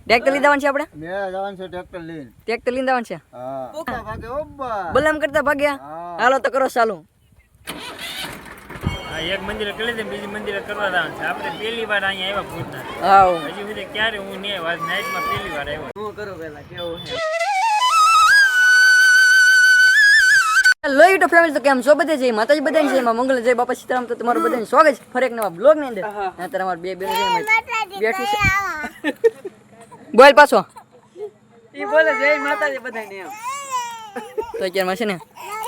Tractor લઈ જવાનું છે આપણે? મે જવાનું છે ટ્રેક્ટર લઈને. ટ્રેક્ટર લઈને જવાનું છે? હા. પોતા ભાગે ઓબ્બા. બલમ કરતા ભાગ્યા. હાલો તો કરો ચાલુ. આ એક મંદિરે કરી દે, બીજી મંદિરે કરવા જવાનું છે. આપણે પહેલી વાર અહીંયા આવ્યા ભૂતના. આવ. હજી સુધી ક્યારે હું નહીં આવ્યો, આજ નાઈટમાં પહેલી વાર આવ્યો. હું કરું પહેલા કેવું છે. હેલો યુટ્યુબ ફેમિલી, તો કેમ છો બધે? જય માતાજી બધાને, જય માં મંગળ, જય બાપા સીતારામ. તો તમારું બધાને સ્વાગત છે ફરી એક નવા બ્લોગ ની અંદર. અત્યારે અમાર બે બેન બેઠી છે. બોલ પાછો. ઈ બોલે જય માતાજી બધાને એમ. તો અત્યારમાં છે ને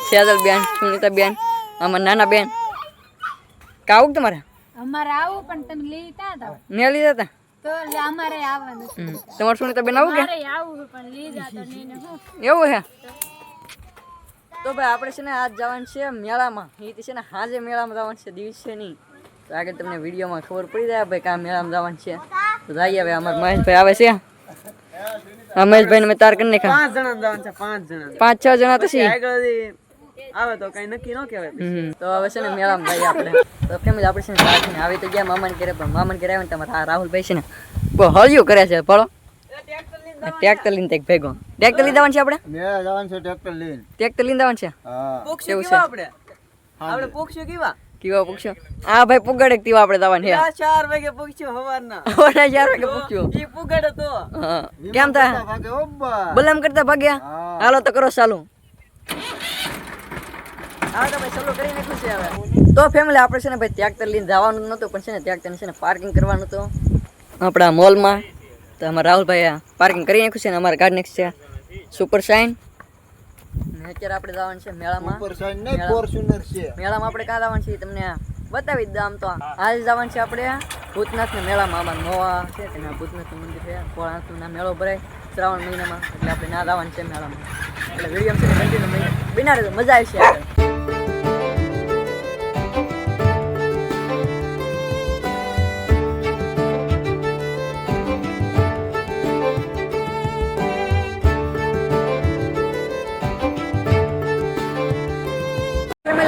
સેજલ બેન, સુનિતા બેન, અમાર નાના બેન. કાવું તમારે? અમારે આવું પણ તમે લેતા હતા ને લીધા હતા તો અમારે આવવાનું છે. તમારે સુનિતા બેન આવું કે? મારે આવું પણ લીધા તો નહીં ને હું. એવું છે? તો ભાઈ આપણે છે ને આજ જવાનું છે મેળામાં. એ છે ને હાજે મેળામાં જવાનું છે, દિવસે નહીં. તો આગળ તમને વિડીયોમાં ખબર પડી જાય ભાઈ કે આ મેળામાં જવાનું છે. તો જઈએ હવે. અમારા મહેશભાઈ આવે છે. હા મહેશભાઈ ને મેં તાર કરી નાખ્યા. 5 જણા જવાનું છે. 5-6 જણા તો છે. આવે તો કઈ નક્કી ન કહેવાય. તો હવે છે ને મેળામાં જઈએ આપણે. તો ફેમિલી આપણે છે ને સાચીને આવી તો ગયા મામાને ઘરે, પણ મામાને ઘરે આવે ને તમારા રાહુલભાઈ છે ને બહુ હળિયું કરે છે. ભળો ટ્રેક્ટર લઈને એક ભેગો. ટ્રેક્ટર લઈ જવાનું છે આપણે? મે જવાનું છે ટ્રેક્ટર લઈને. ટ્રેક્ટર લઈને જવાનું છે? હા. કેવું છે આપણે પોક્ષો કેવા પોક્ષો? હા ભાઈ પુગાડે તીવા આપણે જવાનું છે. 4 વાગે પોક્ષો હવારના. 4 વાગે પોક્ષો. ઈ પુગાડે તો. હા. કેમ થાય? ભાગે ઓબ્બા. બલમ કરતા ભાગ્યા. હાલો તો કરો ચાલુ. હા તો ભાઈ ચાલુ કરી નાખ્યું છે હવે. તો ફેમિલી આપણે છે ને ભાઈ ટ્રેક્ટર લઈને જવાનું નહોતું, પણ છે ને ટ્રેક્ટર છે ને પાર્કિંગ કરવાનું હતું આપણા મોલમાં. તો અમારા રાહુલભાઈ પાર્કિંગ કરી નાખ્યું છે ને અમારા ગાડી નેક્સ્ટ છે સુપર શાઇન. અત્યારે આપણે જવાનું છે મેળામાં. સુપર શાઇન નહીં, ફોર્ચ્યુનર છે. મેળામાં આપણે ક્યાં જવાનું છે તમને બતાવી જ દઉં. આમ તો આજ જવાનું છે આપણે ભૂતનાથના મેળામાં. આમાં નવા છે કે ના ભૂતનાથનું મંદિર છે, ભોળાનાથનો મેળો ભરાય શ્રાવણ મહિનામાં, એટલે આપણે ના જવાનું છે મેળામાં. એટલે વિડીયો છે કન્ટિન્યુ બિના રહેતો, મજા આવશે આગળ.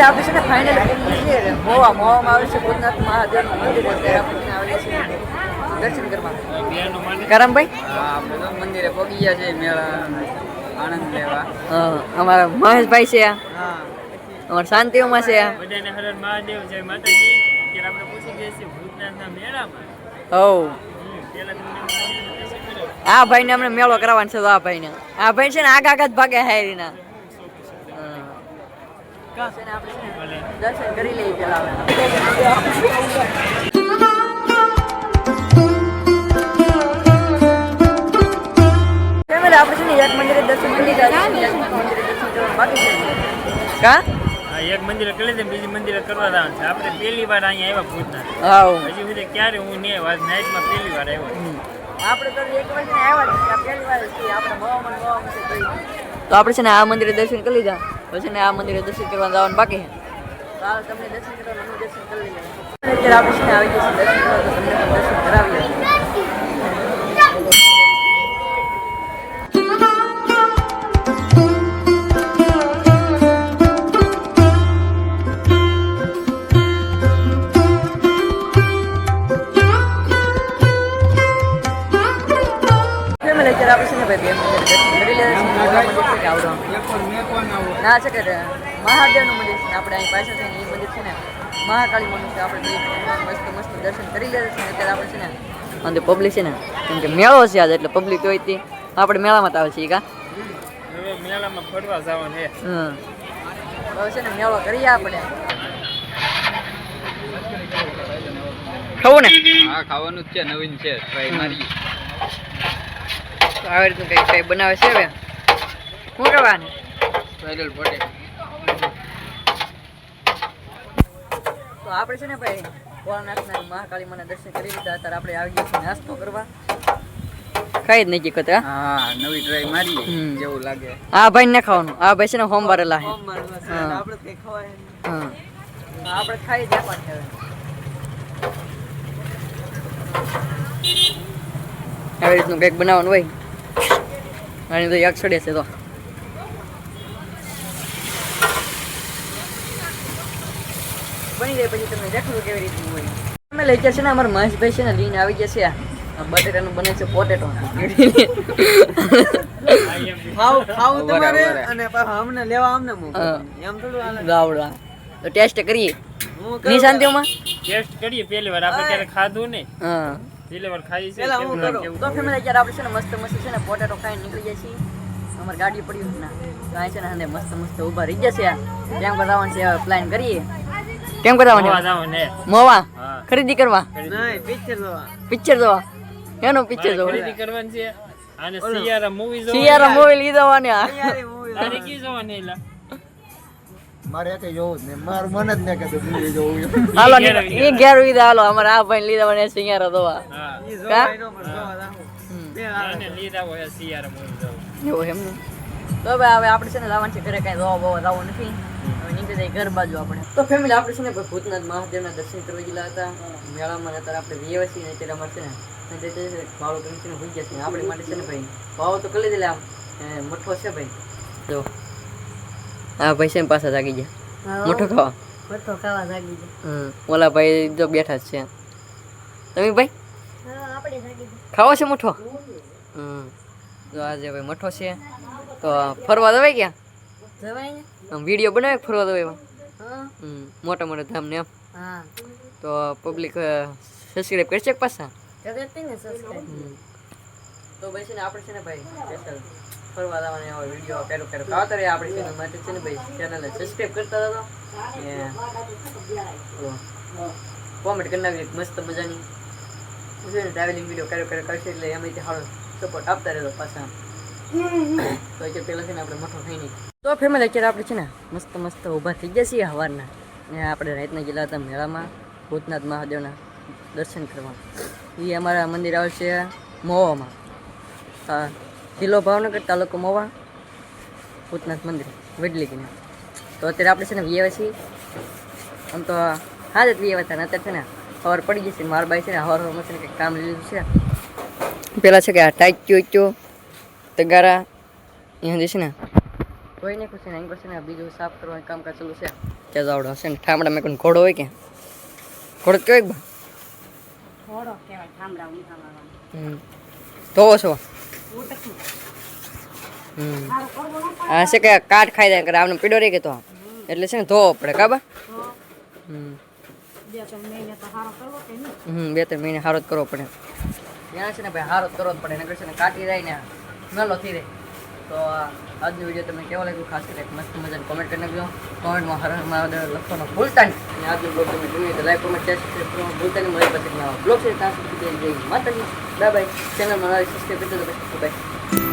આપણે છે ને ફાઇનલી મોવામાં આવે છે ભૂતનાથ મહાદેવનું મંદિર. અત્યારે આપણે આવીએ છીએ દર્શન કરવા. કરમભાઈ આપણે તો મંદિરે પહોંચી ગયા છે મેળા આનંદ લેવા. અમારા મહેશભાઈ છે, અમારા શાંતિઓમાં છે. બધાને હર હર મહાદેવ, જય માતાજી. અત્યારે આપણે પહોંચી ગયા છીએ ભૂતનાથના મેળામાં. પેલા આ ભાઈને અમને મેળો કરાવવાનો છે. તો આ ભાઈને છે ને આગા જ ભાગે હાયરીના. દર્શન કરી લઈએ પેલા. આપણે છે ને એક મંદિરે દર્શન કરી લીધા. એક મંદિરે કરી દે, બીજી મંદિરે કરવા જવાનું છે. આપણે પહેલી વાર અહીંયા આવ્યા ભૂતના. હજી સુધી ક્યારે હું નહીં આવ્યો, આજ નાઈટમાં પહેલી વાર આવ્યો. આપણે તો એક વાર આવ્યા પહેલી વાર છીએ. આપણે તો આપણે છે ને આ મંદિરે દર્શન કરી લીધા. પછી ને આ મંદિરે દર્શન કરવા જવાનું બાકી છે. ચાલો તમને દર્શન કરવા, હું દર્શન કરી લઈએ. અત્યારે આપણે છે ને આવી જશે દર્શન કરવા, તો તમને પણ દર્શન કરાવીએ. અત્યારે આપણે છે ને ભાઈ બે મંદિર દર્શન કરી લેવા ના છે કે મહાદેવનું મંદિર છે. આપણે અહીં પાછળ છે ને એ મંદિર છે ને મહાકાળી મંદિર છે. આપણે મસ્ત મસ્ત દર્શન કરી લેવા છે. અત્યારે આપણે છે ને અંદર પબ્લિક છે ને, કેમ કે મેળો છે આજે એટલે પબ્લિક હોય તે આપણે મેળામાં જ આવે છે. કા હવે મેળામાં ફરવા જવાનું છે. હવે છે ને મેળો કરીએ આપણે. ખાવું ને? હા ખાવાનું જ છે, નવીન છે, ટ્રાય મારી. આવી રીતનું કંઈક બનાવે છે. હવે શું કરવાનું? સ્પાઇરલ પડે. તો આપણે છે ને ભાઈ ભોળાનાથના મહાકાળી માના દર્શન કરી લીધા. અત્યારે આપણે આવી ગયા છીએ નાસ્તો કરવા. ખાઈ જ નહીં કે કતા. હા નવી ટ્રાય મારી જેવું લાગે. આ ભાઈ ને ખાવાનું. આ ભાઈ છે ને સોમવારે લાહે. આપણે કઈ ખવાય. હા આપણે ખાઈ જ પણ છે. આવી રીતનું કંઈક બનાવવાનું હોય. અને તો એક છડે છે. તો બની જાય પછી તમને દેખાડું કેવી રીતનું હોય. અમે લઈ ગયા છે ને અમારા મહેશભાઈ છે ને લઈને આવી ગયા છે બટેટાનું બને છે પોટેટો ખાવું તમારે અને અમને લેવા અમને એમ થોડું હાલે. ગાવડા તો ટેસ્ટ કરીએ નિશાંતિઓમાં ટેસ્ટ કરીએ પહેલી વાર આપણે ક્યારે ખાધું નહીં હા પહેલી વાર ખાઈ છે પેલા હું કેવું લાગે કરું. કેવું. તો ફેમિલી અત્યારે આપણે છે ને મસ્ત છે ને પોટેટો ખાઈને નીકળી જાય છીએ અમારી ગાડી પડી હોય ને તો અહીં છે ને હાંડે મસ્ત ઊભા રહી જશે કેમ કરાવવાનું છે પ્લાન કરીએ કેમ જોવા કરાવવાનું જાવ ને મોવા હા ખરીદી કરવા નહીં પિક્ચર જોવા પિક્ચર જોવા એનું પિક્ચર મારે જોવા ખરીદી કરવાની છે અને Sierra movie Sierra movie લીધવાની યારી movie તારે કી જોવાની એલા મારે કઈ જોવું જ નહીં મારું મન જ નહીં કે મૂવી જોવું એમ. હાલો ઘેર એ ઘેર લીધા હાલો અમારે આ ભાઈ લીધા સિંગારો દવા હા ઈ જોવાય નો પણ જોવા જાવું. બે હાલે. એને લીધા હોય સિયારા મૂવી જોવું એવું એમ ને તો હવે આપણે છે ને લાવવાનું છે ઘરે કાંઈ દવા બવા લાવવું નથી હવે નીકળી જાય ઘર બાજુ આપણે તો ફેમિલી આપણે છે ને ભાઈ ભૂતનાથ મહાદેવના દર્શન કરવા ગયેલા હતા મેળામાં અત્યારે આપણે વ્યવસ્થિત ને અત્યારે અમારે છે ને ભાવ કરીને છે ને ભૂઈ ગયા છે આપણી માટે છે ને ભાઈ ભાવ તો કરી દીધેલા આમ મઠો છે ભાઈ જો હા ભાઈ છે ને પાછા જાગી ગયા મઠો ખાવા મઠો ખાવા જાગી જાય ઓલા ભાઈ જો બેઠા જ છે તમે ભાઈ આપણે જાગી ખાવો છે મઠો જો આજે ભાઈ મઠો છે તો ફરવા દવાય ક્યાં જવાય ને આમ વિડીયો બનાવે કે ફરવા દવાય હા મોટા મોટા ધામ ને આમ હા તો પબ્લિક સબસ્ક્રાઈબ કરશે કે પાછા કરે તે ને સબસ્ક્રાઇબ તો ભાઈ છે ને આપણે છે ને ભાઈ સ્પેશિયલ ફરવા જવાના એવા વિડીયો ક્યારેક આવતા રહે આપણી ચેનલ માટે છે ને ભાઈ ચેનલને સબસ્ક્રાઈબ કરતા હતા કોમેન્ટ કરી નાખી મસ્ત મજાની છે ને ટ્રાવેલિંગ વિડીયો ક્યારેક કરશે એટલે એમાંથી સારો સપોર્ટ આપતા રહેતો પાછા તો અત્યારે પહેલાં છે ને આપણે મઠો ખાઈ નહીં તો ફેમિલી અત્યારે આપણે છે ને મસ્ત ઊભા થઈ ગયા છીએ સવારના ને આપણે રાતના ગયેલા હતા મેળામાં ભૂતનાથ મહાદેવના દર્શન કરવા એ અમારા મંદિર આવશે મહુવામાં હા જિલ્લો ભાવનગર તાલુકો મહુવા ભૂતનાથ મંદિર વડલી કિને તો અત્યારે આપણે છે ને વ્યવા છીએ આમ તો હા જ વ્યવા હતા ને અત્યારે છે ને ખબર પડી જશે મારા બાઈ છે ને હવારમાં છે ને કંઈક કામ લીધું છે પેલા છે કે આ ટાઈચ્યો તગારા અહીંયા છે ને કોઈ નહીં ખુશ છે ને અહીં છે ને બીજું સાફ કરવાનું કામકાજ ચાલુ છે ત્યાં જાવડો હશે ને ઠામડા મેં કોઈ ઘોડો હોય કે ઘોડો કેવાય બા થોડો કહેવાય ઠામડા ઊંધા મારવાનું ધોવો છો હા છે કે કાટ ખાઈ જાય કરે આમને પીડો રહી ગયો તો એટલે છે ને ધોવો પડે કાબા બે ત્રણ મહિને તો સારો કરવો કે નહીં 2-3 મહિને હારો જ કરવો પડે ત્યાં છે ને ભાઈ હારો જ કરવો જ પડે નકર છે ને કાટી જાય ને મેલો થઈ રહે તો આજનો વિડીયો તમને કેવો લાગ્યો ખાસ કરીને એક મસ્ત મજાની કોમેન્ટ કરી નાખજો કોમેન્ટમાં હર હર મહાદેવ લખવાનું ભૂલતા નહીં અને આજનો બ્લોગ તમે જોઈએ તો લાઈક કોમેન્ટ શેર સબસ્ક્રાઈબ કરવાનું ભૂલતા નહીં મળી પછી બ્લોગ છે ત્યાં સુધી જય માતાજી બાય બાય ચેનલમાં સબસ્ક્રાઈબ કરી દો બાય